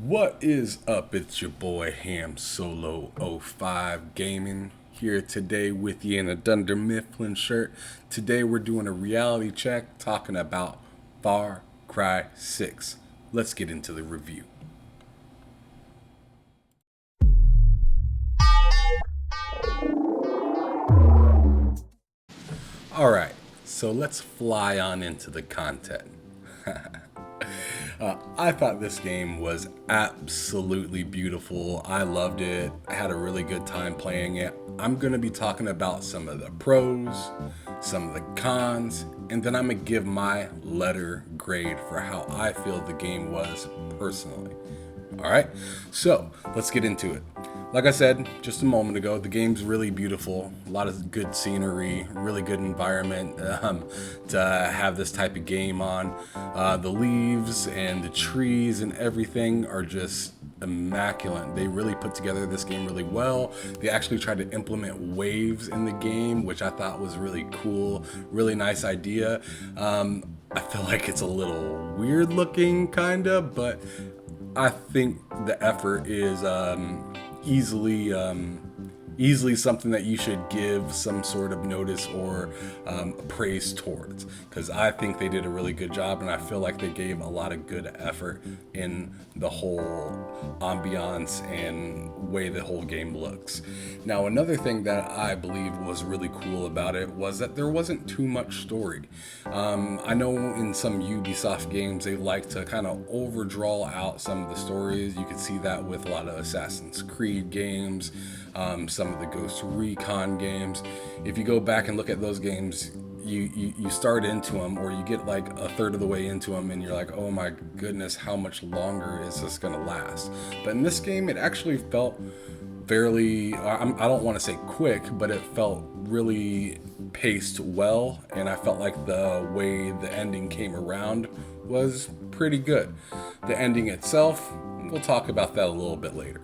What is up? It's your boy Ham Solo '05 Gaming here today with you in a Dunder Mifflin shirt. Today we're doing a reality check talking about Far Cry 6. Let's get into the review. Alright, so let's fly on into the content. I thought this game was absolutely beautiful. I loved it. I had a really good time playing it. I'm going to be talking about some of the pros, some of the cons, and then I'm going to give my letter grade for how I feel the game was personally. Alright, so let's get into it. Like I said just a moment ago, the game's really beautiful. A lot of good scenery, really good environment to have this type of game on. The leaves and the trees and everything are just immaculate. They really put together this game really well. They actually tried to implement waves in the game, which I thought was really cool. Really nice idea. I feel like it's a little weird looking, kinda, but I think the effort is easily something that you should give some sort of notice or praise towards, because I think they did a really good job, and I feel like they gave a lot of good effort in the whole ambiance and way the whole game looks. Now, another thing that I believe was really cool about it was that there wasn't too much story. I know in some Ubisoft games they like to kind of overdraw out some of the stories. You can see that with a lot of Assassin's Creed games, some of the Ghost Recon games. If you go back and look at those games, you start into them, or you get like a third of the way into them, and you're like, oh my goodness, how much longer is this gonna last? But in this game, it actually felt fairly, I don't want to say quick, but it felt really paced well, and I felt like the way the ending came around was pretty good. The ending itself, we'll talk about that a little bit later.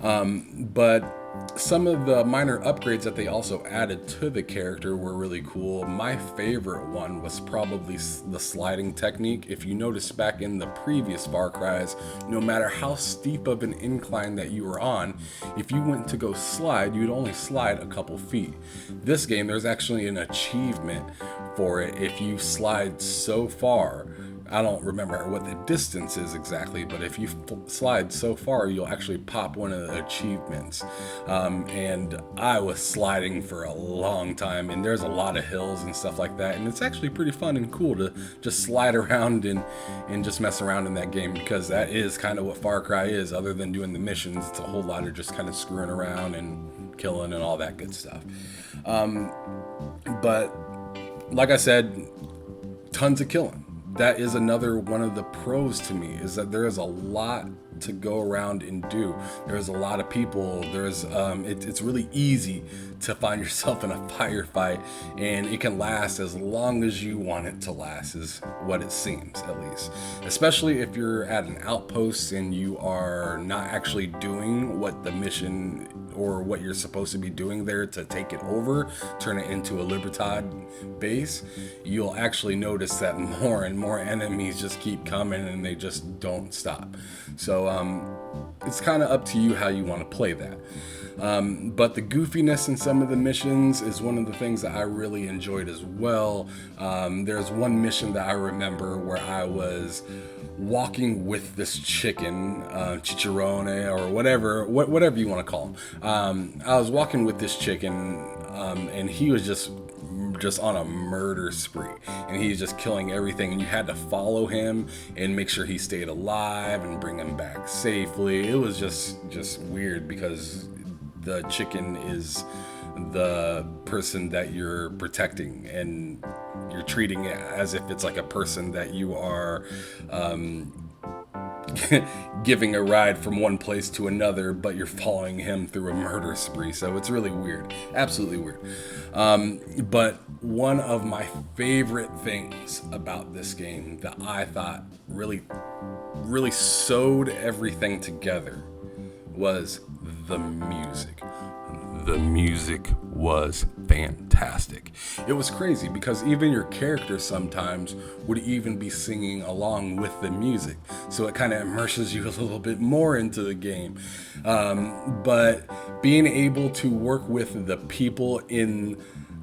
But some of the minor upgrades that they also added to the character were really cool. My favorite one was probably the sliding technique. If you notice back in the previous Far Cries, no matter how steep of an incline that you were on, if you went to go slide, you'd only slide a couple feet. This game, there's actually an achievement for it. If you slide so far, I don't remember what the distance is exactly, but if you slide so far, you'll actually pop one of the achievements. And I was sliding for a long time, and there's a lot of hills and stuff like that, and it's actually pretty fun and cool to just slide around and just mess around in that game, because that is kind of what Far Cry is. Other than doing the missions, it's a whole lot of just kind of screwing around and killing and all that good stuff. But like I said, tons of killing. That is another one of the pros to me, is that there is a lot to go around and do. There's a lot of people. It's really easy to find yourself in a firefight, and it can last as long as you want it to last, is what it seems, at least. Especially if you're at an outpost and you are not actually doing what the mission or what you're supposed to be doing there to take it over, turn it into a Libertad base, you'll actually notice that more and more enemies just keep coming and they just don't stop. So it's kind of up to you how you want to play that. But the goofiness in some of the missions is one of the things that I really enjoyed as well. There's one mission that I remember where I was walking with this chicken, chicharrone, or whatever you want to call him. I was walking with this chicken, and he was just on a murder spree, and he's just killing everything, and you had to follow him and make sure he stayed alive and bring him back safely. It was just weird, because the chicken is the person that you're protecting, and you're treating it as if it's like a person that you are giving a ride from one place to another, but you're following him through a murder spree. So it's really weird, absolutely weird. But one of my favorite things about this game that I thought really sewed everything together was the music. the music was fantastic. It was crazy because even your character sometimes would even be singing along with the music. So it kind of immerses you a little bit more into the game. But being able to work with the people in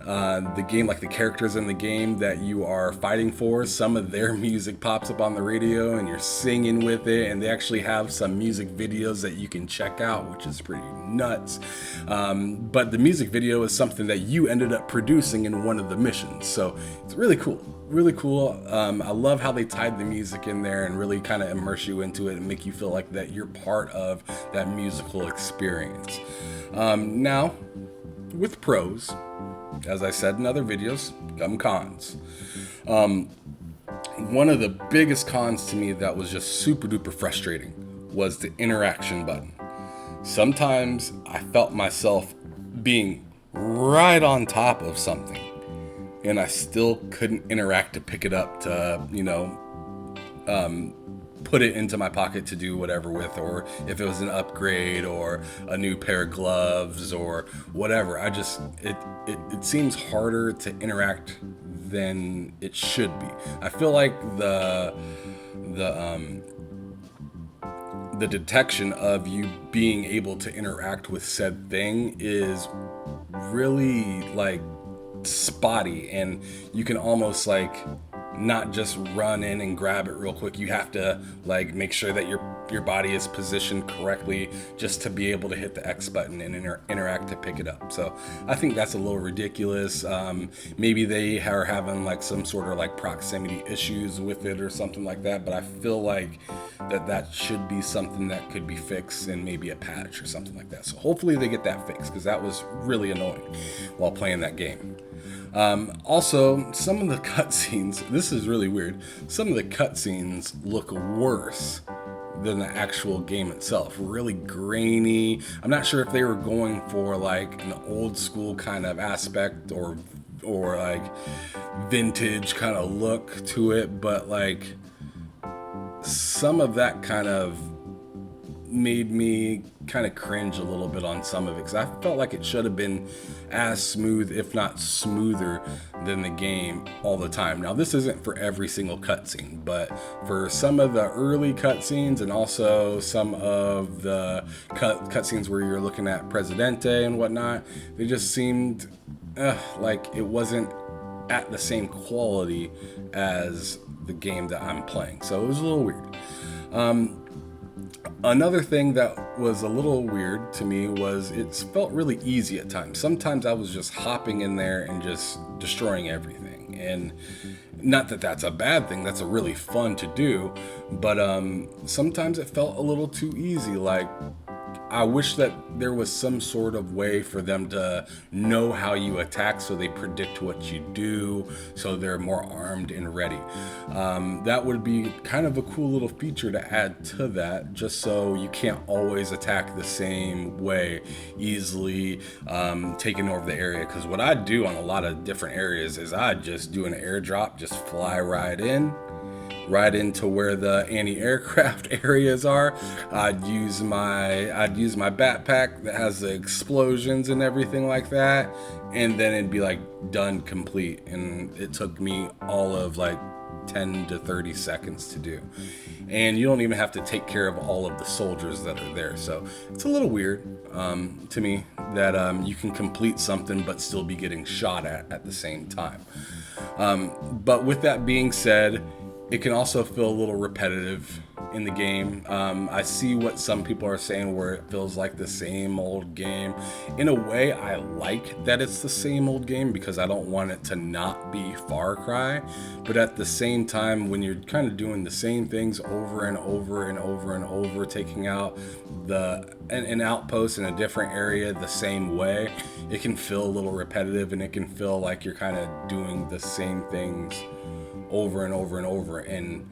the game, like the characters in the game that you are fighting for, some of their music pops up on the radio and you're singing with it, and they actually have some music videos that you can check out, which is pretty nuts. But the music video is something that you ended up producing in one of the missions, so it's really cool. I love how they tied the music in there and really kind of immerse you into it and make you feel like that you're part of that musical experience. Now, with pros, as I said in other videos, come cons. One of the biggest cons to me that was just super duper frustrating was the interaction button. Sometimes I felt myself being right on top of something and I still couldn't interact to pick it up to, put it into my pocket to do whatever with, or if it was an upgrade or a new pair of gloves or whatever. It seems harder to interact than it should be. I feel like the detection of you being able to interact with said thing is really like spotty, and you can almost like not just run in and grab it real quick. You have to like make sure that your body is positioned correctly just to be able to hit the X button and interact to pick it up. So I think that's a little ridiculous. Maybe they are having like some sort of like proximity issues with it or something like that, but I feel like that should be something that could be fixed in maybe a patch or something like that. So hopefully they get that fixed, because that was really annoying while playing that game. Also, some of the cutscenes, this is really weird, some of the cutscenes look worse than the actual game itself. Really grainy. I'm not sure if they were going for like an old school kind of aspect or like vintage kind of look to it, but like some of that kind of made me kind of cringe a little bit on some of it, because I felt like it should have been as smooth, if not smoother, than the game all the time. Now, this isn't for every single cutscene, but for some of the early cutscenes and also some of the cutscenes where you're looking at Presidente and whatnot, they just seemed like it wasn't at the same quality as the game that I'm playing. So it was a little weird. Another thing that was a little weird to me was it felt really easy at times. Sometimes I was just hopping in there and just destroying everything. And not that that's a bad thing, that's a really fun to do, but sometimes it felt a little too easy. Like, I wish that there was some sort of way for them to know how you attack, so they predict what you do, so they're more armed and ready. That would be kind of a cool little feature to add to that, just so you can't always attack the same way, easily taking over the area. Because what I do on a lot of different areas is I just do an airdrop, just fly right into where the anti-aircraft areas are. I'd use my backpack that has the explosions and everything like that, and then it'd be like done, complete. And it took me all of like 10 to 30 seconds to do, and you don't even have to take care of all of the soldiers that are there. So it's a little weird to me that you can complete something but still be getting shot at the same time. But with that being said, it can also feel a little repetitive in the game. I see what some people are saying, where it feels like the same old game. In a way, I like that it's the same old game, because I don't want it to not be Far Cry. But at the same time, when you're kind of doing the same things over and over and over and over, taking out an outpost in a different area the same way, it can feel a little repetitive, and it can feel like you're kind of doing the same things over and over and over in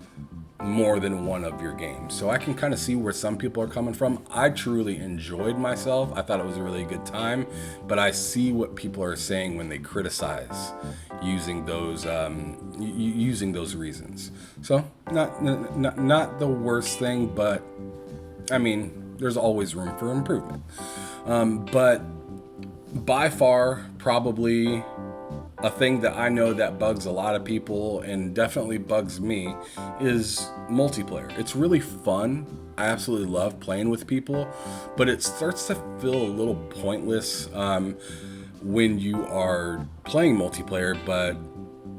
more than one of your games. So I can kind of see where some people are coming from. I truly enjoyed myself. I thought it was a really good time, but I see what people are saying when they criticize using those reasons. So not the worst thing, but I mean, there's always room for improvement. But by far, probably a thing that I know that bugs a lot of people and definitely bugs me is multiplayer. It's really fun. I absolutely love playing with people, but it starts to feel a little pointless when you are playing multiplayer, but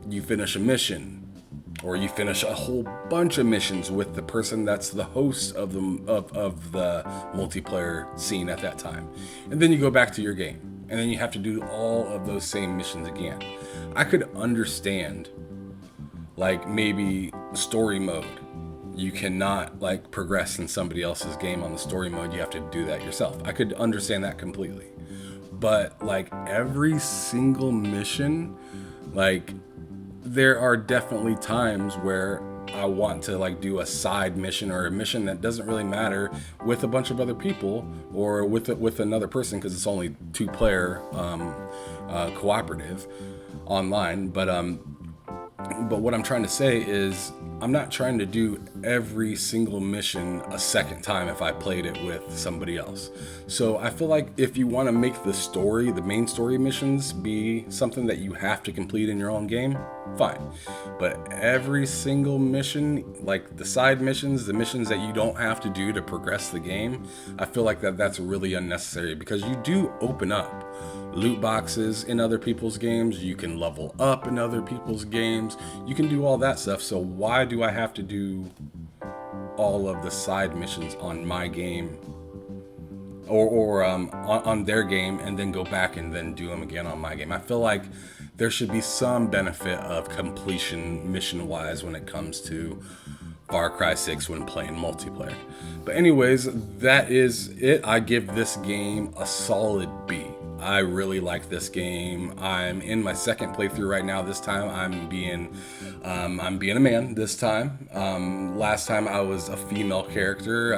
you finish a mission or you finish a whole bunch of missions with the person that's the host of the multiplayer scene at that time, and then you go back to your game, and then you have to do all of those same missions again. I could understand, like, maybe story mode. You cannot like progress in somebody else's game on the story mode. You have to do that yourself. I could understand that completely. But like every single mission, like there are definitely times where I want to like do a side mission or a mission that doesn't really matter with a bunch of other people or with another person, because it's only 2-player cooperative online. But what I'm trying to say is I'm not trying to do every single mission a second time if I played it with somebody else. So I feel like if you want to make the story, the main story missions, be something that you have to complete in your own game, fine. But every single mission, like the side missions, the missions that you don't have to do to progress the game, I feel like that's really unnecessary, because you do open up loot boxes in other people's games. You can level up in other people's games. You can do all that stuff. So why do I have to do all of the side missions on my game or on their game and then go back and then do them again on my game? I feel like there should be some benefit of completion mission wise when it comes to Far Cry 6 when playing multiplayer. But anyways, that is it. I give this game a solid B. I really like this game. I'm in my second playthrough right now. This time I'm being a man this time. Last time I was a female character.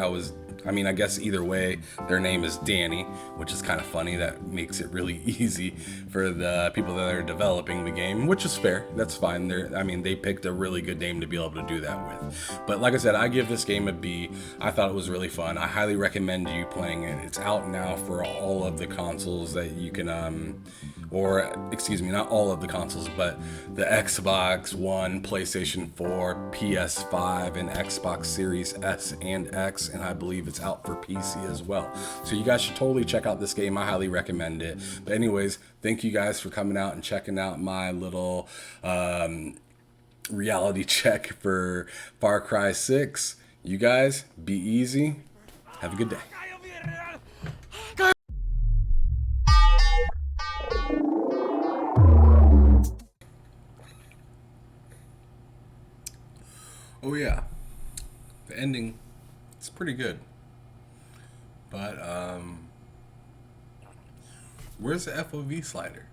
I guess either way, their name is Danny, which is kind of funny. That makes it really easy for the people that are developing the game, which is fair. That's fine. They picked a really good name to be able to do that with. But like I said, I give this game a B. I thought it was really fun. I highly recommend you playing it. It's out now for all of the consoles that you can, not all of the consoles, but the Xbox One, PlayStation 4, PS5, and Xbox Series S and X, and I believe it's out for PC as well. So you guys should totally check out this game. I highly recommend it. But anyways, thank you guys for coming out and checking out my little reality check for Far Cry 6. You guys, be easy. Have a good day. Oh yeah, the ending is pretty good. But where's the FOV slider?